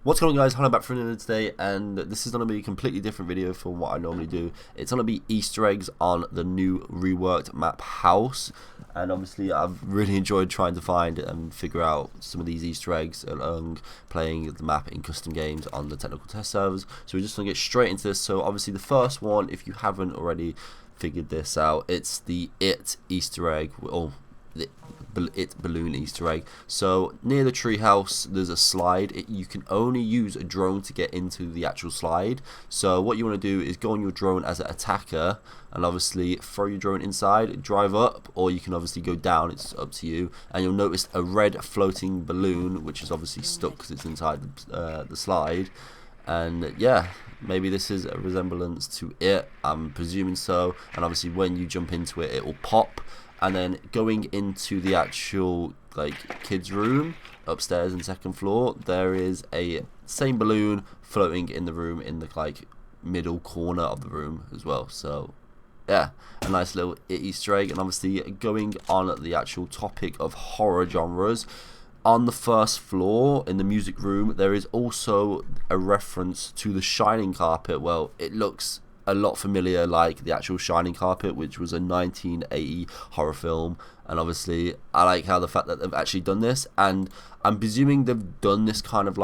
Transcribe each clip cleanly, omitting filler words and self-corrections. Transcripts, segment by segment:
What's going on, guys? Hello, back for another today, and this is going to be a completely different video from what I normally do. It's going to be Easter eggs on the new reworked map house, and obviously I've really enjoyed trying to find and figure out some of these Easter eggs along playing the map in custom games on the technical test servers. So we're just going to get straight into this. So obviously the first one, if you haven't already figured this out, it's the Easter egg, or it balloon Easter egg. So near the treehouse there's a slide. You can only use a drone to get into the actual slide. So what you want to do is go on your drone as an attacker and obviously throw your drone inside, drive up, or you can obviously go down, it's up to you, and you'll notice a red floating balloon which is obviously stuck because it's inside the slide. And yeah, maybe this is a resemblance to it, I'm presuming so. And obviously when you jump into it, it will pop. And then going into the actual kids room upstairs and second floor, there is a same balloon floating in the room in the middle corner of the room as well. So yeah, a nice little Easter egg. And obviously going on the actual topic of horror genres, on the first floor in the music room there is also a reference to the Shining carpet. Well, it looks a lot familiar like the actual Shining carpet, which was a 1980 horror film. And obviously I like how the fact that they've actually done this, and I'm presuming they've done this kind of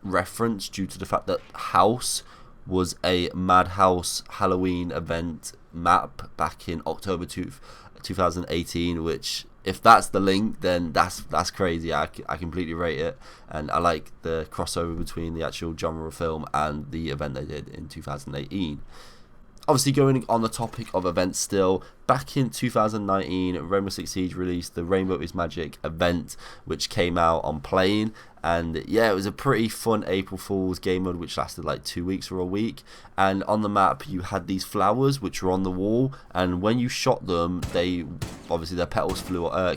reference due to the fact that House was a Madhouse Halloween event map back in October 2018, which, if that's the link, then that's crazy. I completely rate it, and I like the crossover between the actual genre of film and the event they did in 2018. Obviously, going on the topic of events still, back in 2019, Rainbow Six Siege released the Rainbow is Magic event, which came out on Plane. And yeah, it was a pretty fun April Fool's game mode, which lasted like 2 weeks or a week. And on the map, you had these flowers which were on the wall, and when you shot them, they obviously their petals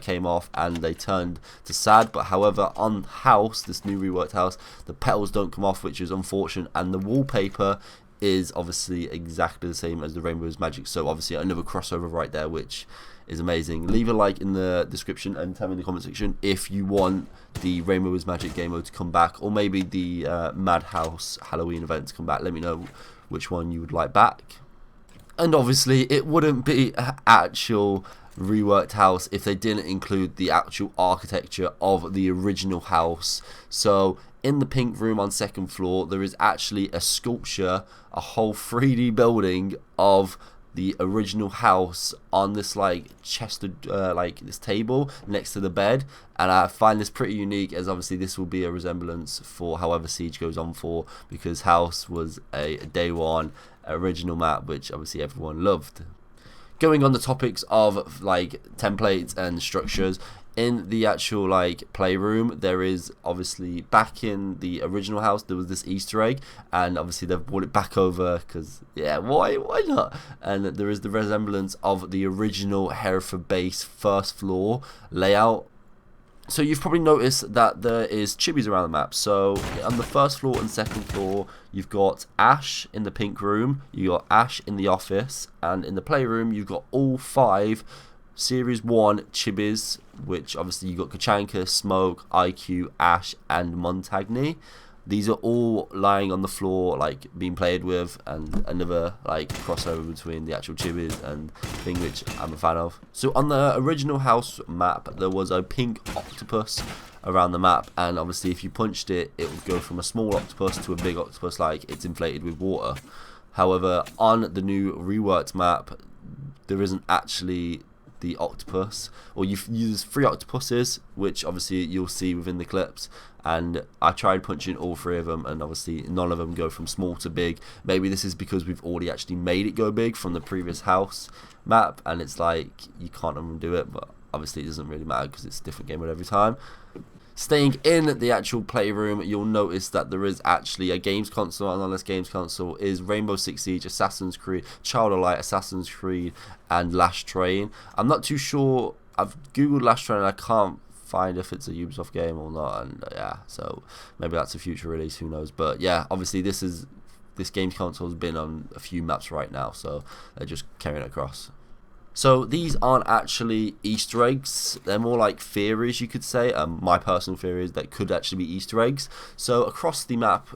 came off, and they turned to sad. But however, on House, this new reworked House, the petals don't come off, which is unfortunate, and the wallpaper is obviously exactly the same as the Rainbow's Magic. So obviously another crossover right there, which is amazing. Leave a like in the description and tell me in the comment section if you want the Rainbow's Magic game mode to come back, or maybe the Madhouse Halloween event to come back. Let me know which one you would like back. And obviously it wouldn't be an actual reworked house if they didn't include the actual architecture of the original house. So in the pink room on second floor, there is actually a sculpture, a whole 3D building of the original house on this chest of this table next to the bed. And I find this pretty unique, as obviously this will be a resemblance for however Siege goes on for, because House was a day one original map which obviously everyone loved. Going on the topics of templates and structures, in the actual playroom, there is obviously, back in the original house there was this Easter egg, and obviously they've brought it back over because yeah, why not? And there is the resemblance of the original Hereford base first floor layout. So you've probably noticed that there is chibis around the map. So on the first floor and second floor, you've got Ash in the pink room, you got Ash in the office, and in the playroom you've got all 5 Series 1 chibis, which obviously you got Kachanka, Smoke, IQ, Ash, and Montagny. These are all lying on the floor, being played with, and another crossover between the actual chibis and thing, which I'm a fan of. So on the original house map, there was a pink octopus around the map, and obviously if you punched it, it would go from a small octopus to a big octopus, it's inflated with water. However, on the new reworked map, there isn't actually the octopus, or you use 3 octopuses, which obviously you'll see within the clips, and I tried punching all 3 of them, and obviously none of them go from small to big. Maybe this is because we've already actually made it go big from the previous house map, and it's you can't undo it, but obviously it doesn't really matter because it's a different game mode every time. Staying in the actual playroom, you'll notice that there is actually a games console, and on this games console is Rainbow Six Siege, Assassin's Creed, Child of Light, Assassin's Creed, and Last Train. I'm not too sure. I've googled Last Train and I can't find if it's a Ubisoft game or not, and yeah, so maybe that's a future release, who knows. But yeah, obviously this games console has been on a few maps right now, so they're just carrying it across. So these aren't actually Easter eggs, they're more like theories, you could say. My personal theory is that could actually be Easter eggs. So across the map,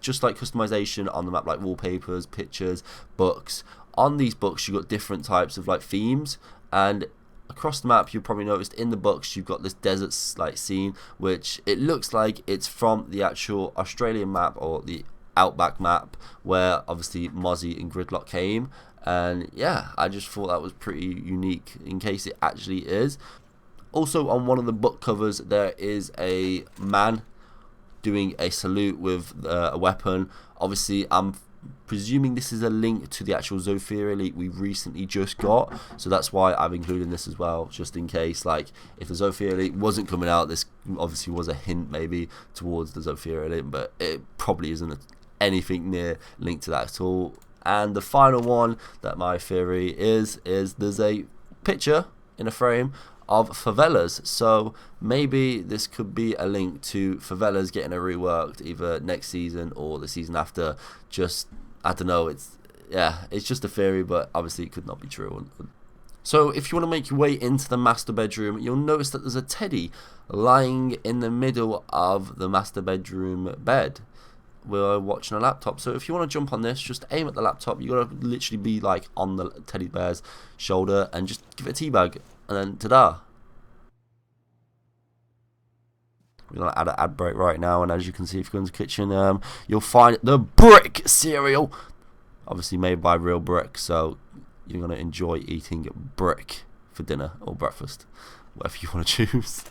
just like customization on the map, like wallpapers, pictures, books, on these books you've got different types of like themes, and across the map you've probably noticed in the books you've got this desert like scene, which it looks like it's from the actual Australian map or the Outback map, where obviously Mozzie and Gridlock came. And yeah, I just thought that was pretty unique in case it actually is. Also on one of the book covers there is a man doing a salute with a weapon. Obviously I'm presuming this is a link to the actual Zofia Elite we recently just got, so that's why I've included this as well, just in case, like, if the Zofia Elite wasn't coming out, this obviously was a hint maybe towards the Zofia Elite, but it probably isn't anything near linked to that at all. And the final one that my theory is there's a picture in a frame of Favelas, so maybe this could be a link to Favelas getting a reworked either next season or the season after. Just, I don't know, it's just a theory, but obviously it could not be true. So if you want to make your way into the master bedroom, you'll notice that there's a teddy lying in the middle of the master bedroom bed. We're watching a laptop, so if you want to jump on this, just aim at the laptop. You gotta literally be like on the teddy bear's shoulder and just give it a teabag, and then ta-da. We're gonna add an ad break right now, and as you can see, if you go into the kitchen, you'll find the brick cereal, obviously made by real brick. So you're gonna enjoy eating brick for dinner or breakfast, whatever you want to choose.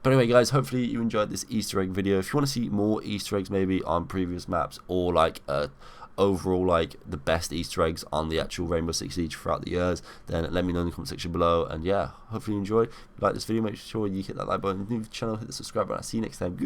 But anyway guys, hopefully you enjoyed this Easter egg video. If you want to see more Easter eggs maybe on previous maps, or like overall like the best Easter eggs on the actual Rainbow Six Siege throughout the years, then let me know in the comment section below. And yeah, hopefully you enjoyed. If you like this video, make sure you hit that like button, new to the channel, hit the subscribe button. I'll see you next time.